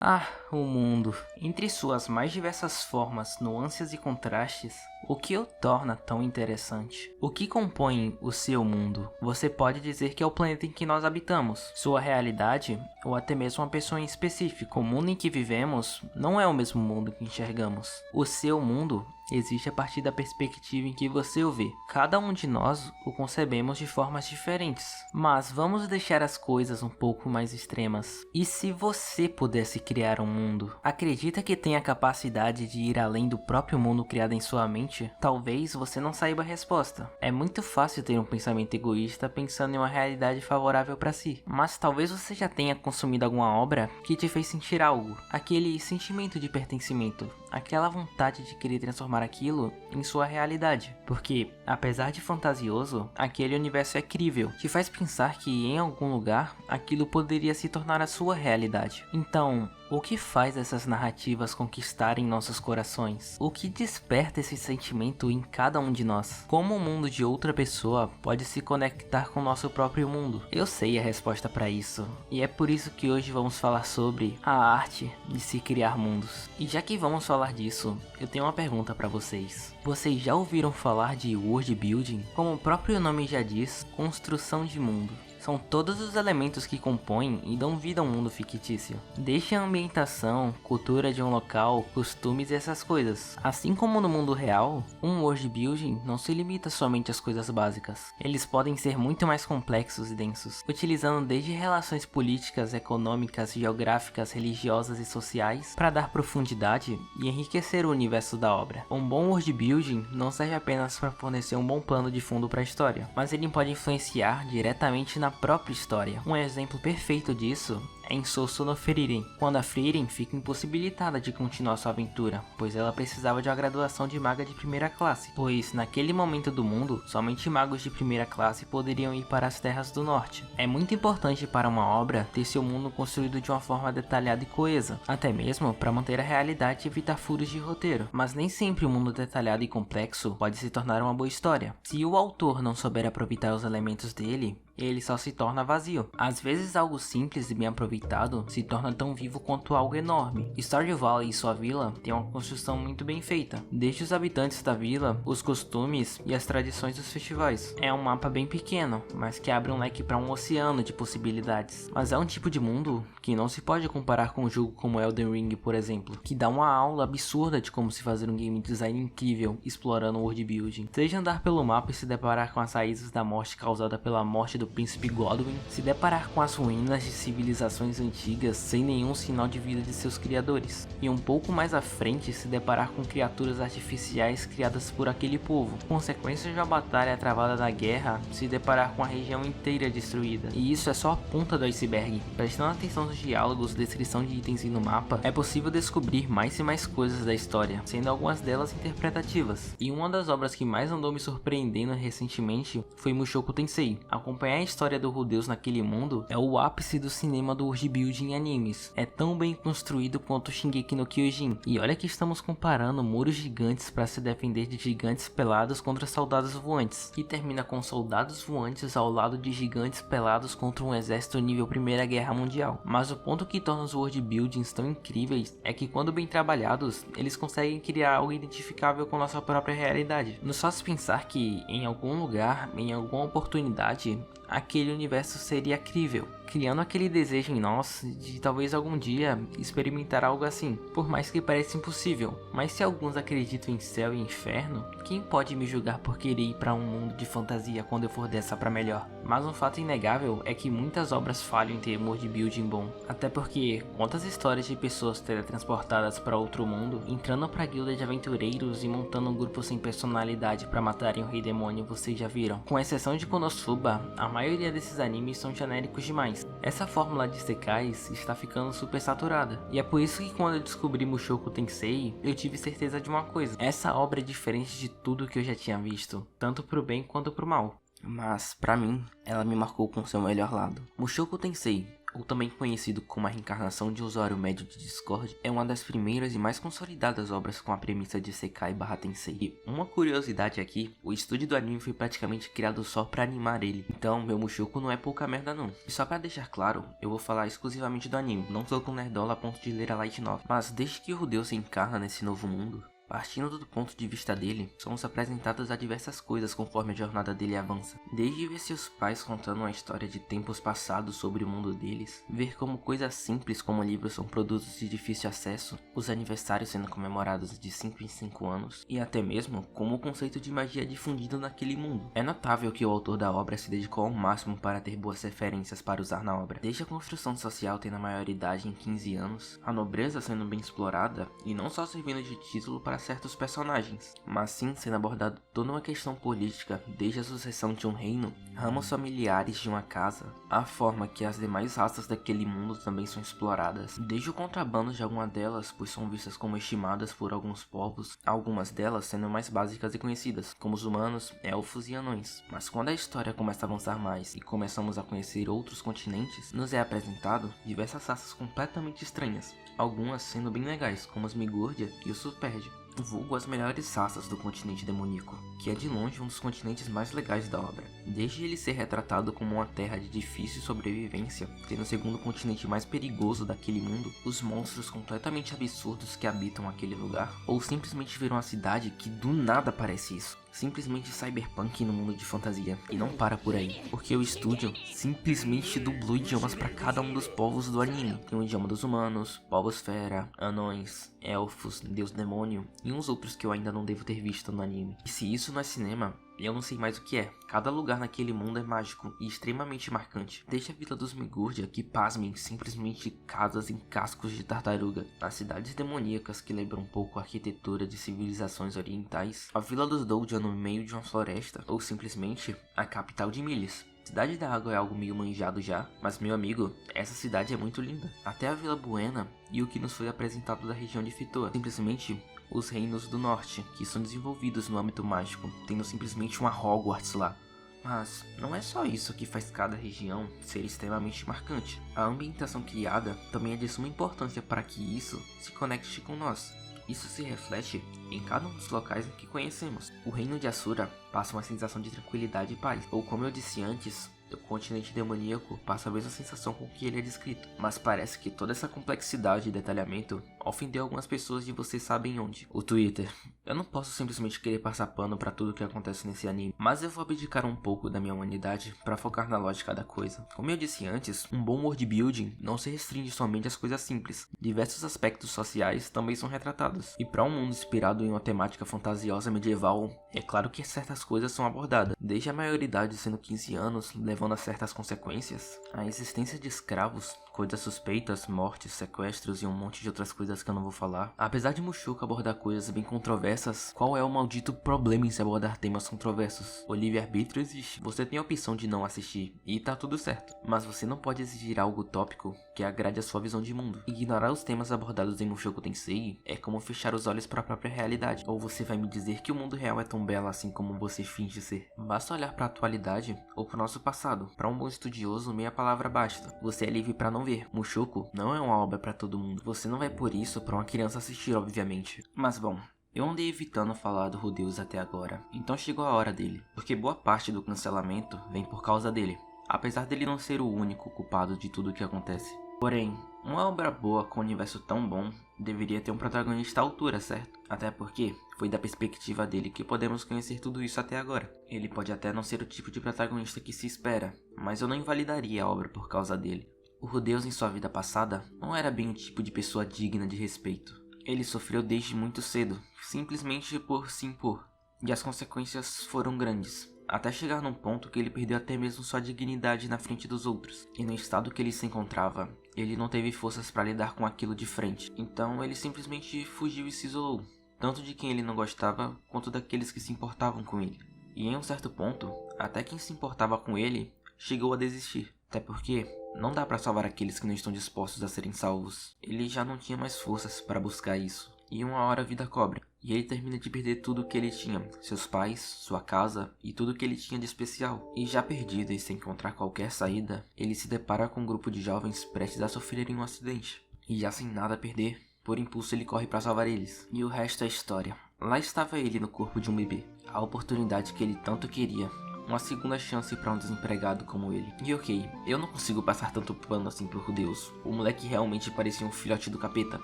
Ah, o mundo. Entre suas mais diversas formas, nuances e contrastes, o que o torna tão interessante? O que compõe o seu mundo? Você pode dizer que é o planeta em que nós habitamos, sua realidade, ou até mesmo uma pessoa em específico. O mundo em que vivemos não é o mesmo mundo que enxergamos. O seu mundo existe a partir da perspectiva em que você o vê. Cada um de nós o concebemos de formas diferentes. Mas vamos deixar as coisas um pouco mais extremas. E se você pudesse criar um mundo? Acredita que tem a capacidade de ir além do próprio mundo criado em sua mente? Talvez você não saiba a resposta. É muito fácil ter um pensamento egoísta pensando em uma realidade favorável para si. Mas talvez você já tenha consumido alguma obra que te fez sentir algo. Aquele sentimento de pertencimento. Aquela vontade de querer transformar aquilo em sua realidade. Porque, apesar de fantasioso, aquele universo é crível. Te faz pensar que em algum lugar aquilo poderia se tornar a sua realidade. Então, o que faz essas narrativas conquistarem nossos corações? O que desperta esse sentimento em cada um de nós? Como o mundo de outra pessoa pode se conectar com o nosso próprio mundo? Eu sei a resposta para isso, e é por isso que hoje vamos falar sobre a arte de se criar mundos. E já que vamos falar disso, eu tenho uma pergunta para vocês. Vocês já ouviram falar de world building? Como o próprio nome já diz, construção de mundo. São todos os elementos que compõem e dão vida a um mundo fictício. Desde a ambientação, cultura de um local, costumes e essas coisas. Assim como no mundo real, um world building não se limita somente às coisas básicas. Eles podem ser muito mais complexos e densos, utilizando desde relações políticas, econômicas, geográficas, religiosas e sociais para dar profundidade e enriquecer o universo da obra. Um bom world building não serve apenas para fornecer um bom plano de fundo para a história, mas ele pode influenciar diretamente na própria história. Um exemplo perfeito disso é em Sousou no Frieren, quando a Frieren fica impossibilitada de continuar sua aventura, pois ela precisava de uma graduação de maga de primeira classe, pois naquele momento do mundo, somente magos de primeira classe poderiam ir para as terras do norte. É muito importante para uma obra ter seu mundo construído de uma forma detalhada e coesa, até mesmo para manter a realidade e evitar furos de roteiro, mas nem sempre o mundo detalhado e complexo pode se tornar uma boa história. Se o autor não souber aproveitar os elementos dele, ele só se torna vazio. Às vezes algo simples e bem aproveitado se torna tão vivo quanto algo enorme. Stardew Valley e sua vila têm uma construção muito bem feita, desde os habitantes da vila, os costumes e as tradições dos festivais. É um mapa bem pequeno, mas que abre um leque para um oceano de possibilidades. Mas é um tipo de mundo que não se pode comparar com um jogo como Elden Ring, por exemplo, que dá uma aula absurda de como se fazer um game design incrível explorando o world building. Seja andar pelo mapa e se deparar com as raízes da morte causada pela morte do príncipe Godwyn, se deparar com as ruínas de civilizações antigas sem nenhum sinal de vida de seus criadores, e um pouco mais à frente se deparar com criaturas artificiais criadas por aquele povo, consequências de uma batalha travada na guerra, se deparar com a região inteira destruída. E isso é só a ponta do iceberg. Prestando atenção nos diálogos, descrição de itens e no mapa, é possível descobrir mais e mais coisas da história, sendo algumas delas interpretativas. E uma das obras que mais andou me surpreendendo recentemente foi Mushoku Tensei. Acompanhar a história do Rudeus naquele mundo é o ápice do cinema do world building em animes. É tão bem construído quanto Shingeki no Kyojin. E olha que estamos comparando muros gigantes para se defender de gigantes pelados contra soldados voantes, que termina com soldados voantes ao lado de gigantes pelados contra um exército nível Primeira Guerra Mundial. Mas o ponto que torna os world buildings tão incríveis é que, quando bem trabalhados, eles conseguem criar algo identificável com nossa própria realidade. Nos faz pensar que em algum lugar, em alguma oportunidade, aquele universo seria crível, criando aquele desejo em nós de talvez algum dia experimentar algo assim, por mais que pareça impossível. Mas se alguns acreditam em céu e inferno, quem pode me julgar por querer ir para um mundo de fantasia quando eu for dessa para melhor? Mas um fato inegável é que muitas obras falham em ter world building bom, até porque quantas histórias de pessoas teletransportadas para outro mundo, entrando para a guilda de aventureiros e montando um grupo sem personalidade para matarem o rei demônio vocês já viram? Com exceção de Konosuba, a maioria desses animes são genéricos demais. Essa fórmula de sekais está ficando super saturada, e é por isso que quando eu descobri Mushoku Tensei, eu tive certeza de uma coisa: essa obra é diferente de tudo que eu já tinha visto, tanto pro bem quanto pro mal. Mas, pra mim, ela me marcou com seu melhor lado. Mushoku Tensei, ou também conhecido como a reencarnação de um usuário médio de Discord, é uma das primeiras e mais consolidadas obras com a premissa de Isekai/Tensei. E uma curiosidade aqui, o estúdio do anime foi praticamente criado só pra animar ele, então meu Mushoku não é pouca merda não. E só pra deixar claro, eu vou falar exclusivamente do anime, não sou com nerdola a ponto de ler a light novel, mas desde que o Rudeu se encarna nesse novo mundo, partindo do ponto de vista dele, somos apresentados a diversas coisas conforme a jornada dele avança. Desde ver seus pais contando uma história de tempos passados sobre o mundo deles, ver como coisas simples como livros são produtos de difícil acesso, os aniversários sendo comemorados de 5 em 5 anos, e até mesmo como o conceito de magia é difundido naquele mundo. É notável que o autor da obra se dedicou ao máximo para ter boas referências para usar na obra. Desde a construção social tendo a maioridade em 15 anos, a nobreza sendo bem explorada, e não só servindo de título para certos personagens, mas sim sendo abordado toda uma questão política, desde a sucessão de um reino, ramos familiares de uma casa, a forma que as demais raças daquele mundo também são exploradas, desde o contrabando de alguma delas, pois são vistas como estimadas por alguns povos, algumas delas sendo mais básicas e conhecidas, como os humanos, elfos e anões. Mas quando a história começa a avançar mais e começamos a conhecer outros continentes, nos é apresentado diversas raças completamente estranhas, algumas sendo bem legais, como os Migurdia e os Superdia, vulgo as melhores raças do continente demoníaco, que é de longe um dos continentes mais legais da obra. Desde ele ser retratado como uma terra de difícil sobrevivência, sendo o segundo continente mais perigoso daquele mundo, os monstros completamente absurdos que habitam aquele lugar, ou simplesmente ver uma cidade que do nada parece isso. Simplesmente cyberpunk no mundo de fantasia. E não para por aí, porque o estúdio simplesmente dublou idiomas para cada um dos povos do anime. Tem o idioma dos humanos, povos-fera, anões, elfos, deus demônio e uns outros que eu ainda não devo ter visto no anime. E se isso não é cinema, eu não sei mais o que é. Cada lugar naquele mundo é mágico e extremamente marcante. Desde a vila dos Migurdia, que pasmem, simplesmente casas em cascos de tartaruga, as cidades demoníacas que lembram um pouco a arquitetura de civilizações orientais, a vila dos Doujia no meio de uma floresta, ou simplesmente a capital de Miles. Cidade da Água é algo meio manjado já, mas meu amigo, essa cidade é muito linda. Até a Vila Buena e o que nos foi apresentado da região de Fitoa. Simplesmente os reinos do norte, que são desenvolvidos no âmbito mágico, tendo simplesmente uma Hogwarts lá. Mas não é só isso que faz cada região ser extremamente marcante. A ambientação criada também é de suma importância para que isso se conecte com nós. Isso se reflete em cada um dos locais que conhecemos. O reino de Asura passa uma sensação de tranquilidade e paz, ou como eu disse antes, o continente demoníaco passa a mesma sensação com que ele é descrito. Mas parece que toda essa complexidade e detalhamento ofendeu algumas pessoas de vocês sabem onde. O Twitter. Eu não posso simplesmente querer passar pano pra tudo que acontece nesse anime, mas eu vou abdicar um pouco da minha humanidade pra focar na lógica da coisa. Como eu disse antes, um bom world building não se restringe somente às coisas simples. Diversos aspectos sociais também são retratados. E pra um mundo inspirado em uma temática fantasiosa medieval, é claro que certas coisas são abordadas. Desde a maioridade sendo 15 anos, levando a certas consequências, a existência de escravos, coisas suspeitas, mortes, sequestros e um monte de outras coisas que eu não vou falar. Apesar de Mushoku abordar coisas bem controversas, qual é o maldito problema em se abordar temas controversos? O livre-arbítrio existe, você tem a opção de não assistir e tá tudo certo, mas você não pode exigir algo utópico que agrade a sua visão de mundo. Ignorar os temas abordados em Mushoku Tensei é como fechar os olhos para a própria realidade. Ou você vai me dizer que o mundo real é tão belo assim como você finge ser? Basta olhar para a atualidade ou para o nosso passado. Para um bom estudioso, meia palavra basta. Você é livre para não ver. Mushoku não é uma obra para todo mundo. Você não vai por isso para uma criança assistir, obviamente. Mas bom, eu andei evitando falar do Rudeus até agora, então chegou a hora dele, porque boa parte do cancelamento vem por causa dele, apesar dele não ser o único culpado de tudo o que acontece. Porém, uma obra boa com um universo tão bom deveria ter um protagonista à altura, certo? Até porque foi da perspectiva dele que podemos conhecer tudo isso até agora. Ele pode até não ser o tipo de protagonista que se espera, mas eu não invalidaria a obra por causa dele. O Rudeus em sua vida passada não era bem o tipo de pessoa digna de respeito. Ele sofreu desde muito cedo, simplesmente por se impor, e as consequências foram grandes, até chegar num ponto que ele perdeu até mesmo sua dignidade na frente dos outros. E no estado que ele se encontrava, ele não teve forças para lidar com aquilo de frente, então ele simplesmente fugiu e se isolou, tanto de quem ele não gostava, quanto daqueles que se importavam com ele. E em um certo ponto, até quem se importava com ele, chegou a desistir, até porque não dá pra salvar aqueles que não estão dispostos a serem salvos. Ele já não tinha mais forças para buscar isso. e uma hora a vida cobra. E ele termina de perder tudo o que ele tinha, seus pais, sua casa e tudo o que ele tinha de especial. E já perdido e sem encontrar qualquer saída, ele se depara com um grupo de jovens prestes a sofrerem um acidente. E já sem nada a perder, por impulso ele corre para salvar eles. E o resto é história. Lá estava ele no corpo de um bebê, a oportunidade que ele tanto queria. Uma segunda chance para um desempregado como ele. E ok, eu não consigo passar tanto pano assim pro Rudeus. O moleque realmente parecia um filhote do capeta.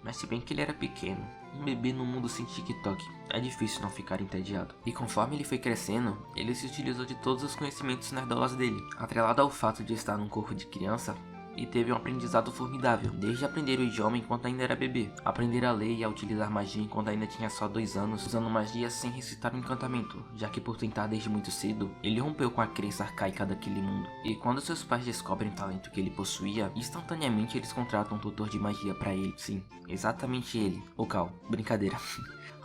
Mas se bem que ele era pequeno, um bebê no mundo sem TikTok, é difícil não ficar entediado. E conforme ele foi crescendo, ele se utilizou de todos os conhecimentos nerdolas dele, atrelado ao fato de estar num corpo de criança. E teve um aprendizado formidável, desde aprender o idioma enquanto ainda era bebê, aprender a ler e a utilizar magia enquanto ainda tinha só 2 anos, usando magia sem recitar um encantamento, já que por tentar desde muito cedo, ele rompeu com a crença arcaica daquele mundo. E quando seus pais descobrem o talento que ele possuía, instantaneamente eles contratam um tutor de magia pra ele, sim, exatamente ele, o Cal, brincadeira.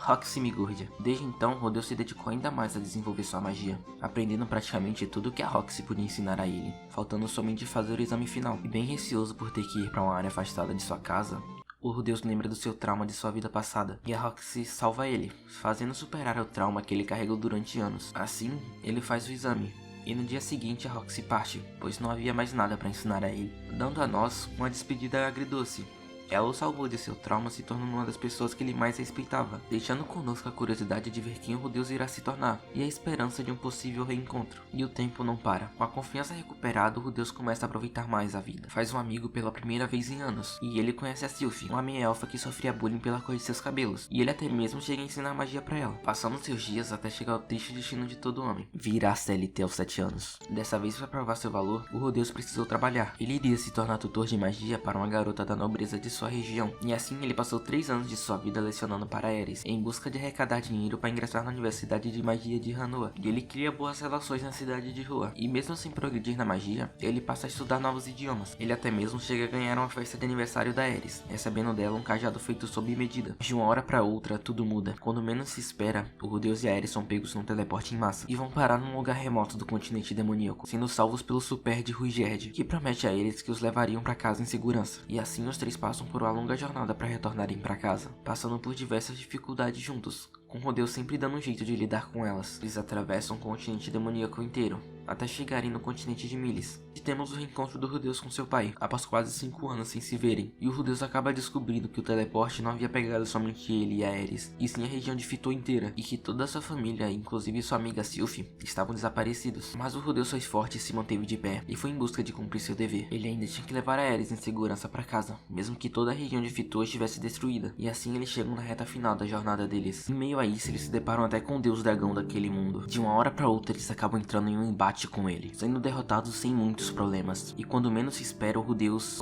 Roxy Migurdia. Desde então, Rudeus se dedicou ainda mais a desenvolver sua magia, aprendendo praticamente tudo o que a Roxy podia ensinar a ele, faltando somente fazer o exame final. E bem receoso por ter que ir para uma área afastada de sua casa, o Rudeus lembra do seu trauma de sua vida passada, e a Roxy salva ele, fazendo superar o trauma que ele carregou durante anos. Assim, ele faz o exame. E no dia seguinte a Roxy parte, pois não havia mais nada para ensinar a ele, dando a nós uma despedida agridoce. Ela o salvou de seu trauma, se tornando uma das pessoas que ele mais respeitava, deixando conosco a curiosidade de ver quem o Rudeus irá se tornar, e a esperança de um possível reencontro. E o tempo não para. Com a confiança recuperada, o Rudeus começa a aproveitar mais a vida. Faz um amigo pela primeira vez em anos, e ele conhece a Sylphie, uma meia-elfa que sofria bullying pela cor de seus cabelos, e ele até mesmo chega a ensinar magia pra ela, passando seus dias até chegar ao triste destino de todo homem: virar CLT aos 7 anos. Dessa vez, para provar seu valor, o Rudeus precisou trabalhar. Ele iria se tornar tutor de magia para uma garota da nobreza de sua região, e assim ele passou 3 anos de sua vida lecionando para Ares, em busca de arrecadar dinheiro para ingressar na Universidade de Magia de Hanoa, e ele cria boas relações na cidade de Rua, e mesmo sem progredir na magia, ele passa a estudar novos idiomas. Ele até mesmo chega a ganhar uma festa de aniversário da Ares, recebendo dela um cajado feito sob medida. De uma hora para outra, tudo muda. Quando menos se espera, o Rudeus e a Ares são pegos num teleporte em massa, e vão parar num lugar remoto do continente demoníaco, sendo salvos pelo super de Ruigerd, que promete a eles que os levariam para casa em segurança. E assim os três passam por uma longa jornada para retornarem para casa, passando por diversas dificuldades juntos, com Rudeus sempre dando um jeito de lidar com elas. Eles atravessam o continente demoníaco inteiro, até chegarem no continente de Milis. E temos o reencontro do Rudeus com seu pai, após quase 5 anos sem se verem, e o Rudeus acaba descobrindo que o teleporte não havia pegado somente ele e a Ares, e sim a região de Fitor inteira, e que toda a sua família, inclusive sua amiga Sylphie, estavam desaparecidos. Mas o Rudeus foi forte e se manteve de pé, e foi em busca de cumprir seu dever. Ele ainda tinha que levar a Ares em segurança para casa, mesmo que toda a região de Fitor estivesse destruída, e assim eles chegam na reta final da jornada deles. Em meio a isso, eles se deparam até com o deus dragão daquele mundo. De uma hora para outra, eles acabam entrando em um embate com ele, sendo derrotados sem muitos problemas. E quando menos se espera, o Rudeus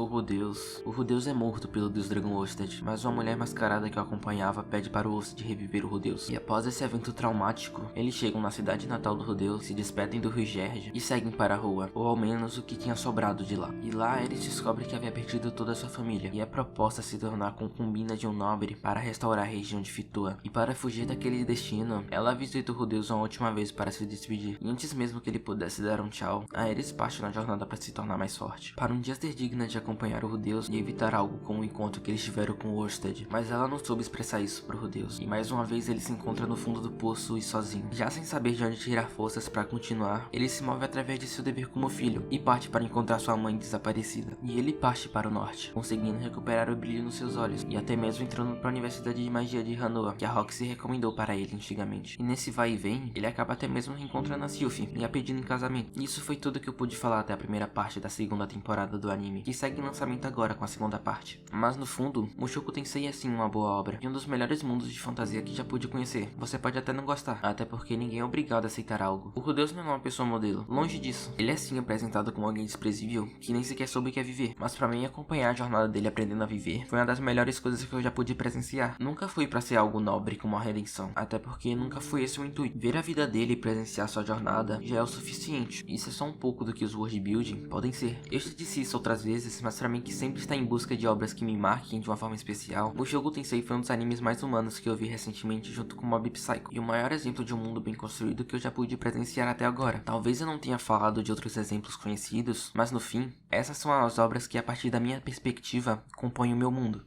é morto pelo deus dragão Osted, mas uma mulher mascarada que o acompanhava pede para o Osted reviver o Rudeus. E após esse evento traumático, eles chegam na cidade natal do Rudeus, se despedem do Ruigerd e seguem para a rua, ou ao menos o que tinha sobrado de lá. E lá eles descobrem que havia perdido toda a sua família, e é proposta se tornar concubina de um nobre para restaurar a região de Fitor. E para fugir daquele destino, ela visita o Rudeus uma última vez para se despedir, e antes mesmo que ele pudesse dar um tchau, a Ares parte na jornada para se tornar mais forte, para um dia ser digna de acompanhar o Rudeus e evitar algo como o encontro que eles tiveram com o Orsted. Mas ela não soube expressar isso pro Rudeus, e mais uma vez ele se encontra no fundo do poço e sozinho. Já sem saber de onde tirar forças para continuar, ele se move através de seu dever como filho, e parte para encontrar sua mãe desaparecida. E ele parte para o norte, conseguindo recuperar o brilho nos seus olhos, e até mesmo entrando para a Universidade de Magia de Hanoa, que a Roxy recomendou para ele antigamente. E nesse vai e vem, ele acaba até mesmo reencontrando a Sylphie e a pedindo em casamento. E isso foi tudo que eu pude falar até a primeira parte da segunda temporada do anime, que segue em lançamento agora com a segunda parte. Mas no fundo, Mushoku Tensei é sim uma boa obra, e um dos melhores mundos de fantasia que já pude conhecer. Você pode até não gostar, até porque ninguém é obrigado a aceitar algo. O Rudeus não é uma pessoa modelo, longe disso. Ele é sim apresentado como alguém desprezível, que nem sequer soube o que é viver. Mas pra mim, acompanhar a jornada dele aprendendo a viver foi uma das melhores coisas que eu já pude presenciar. Nunca fui pra ser algo nobre como a redenção, até porque nunca foi esse o intuito. Ver a vida dele e presenciar sua jornada já é o suficiente. Isso é só um pouco do que os world building podem ser. Eu já disse isso outras vezes, mas pra mim que sempre está em busca de obras que me marquem de uma forma especial, Mushoku Tensei foi um dos animes mais humanos que eu vi recentemente junto com Mob Psycho, e o maior exemplo de um mundo bem construído que eu já pude presenciar até agora. Talvez eu não tenha falado de outros exemplos conhecidos, mas no fim, essas são as obras que a partir da minha perspectiva compõem o meu mundo.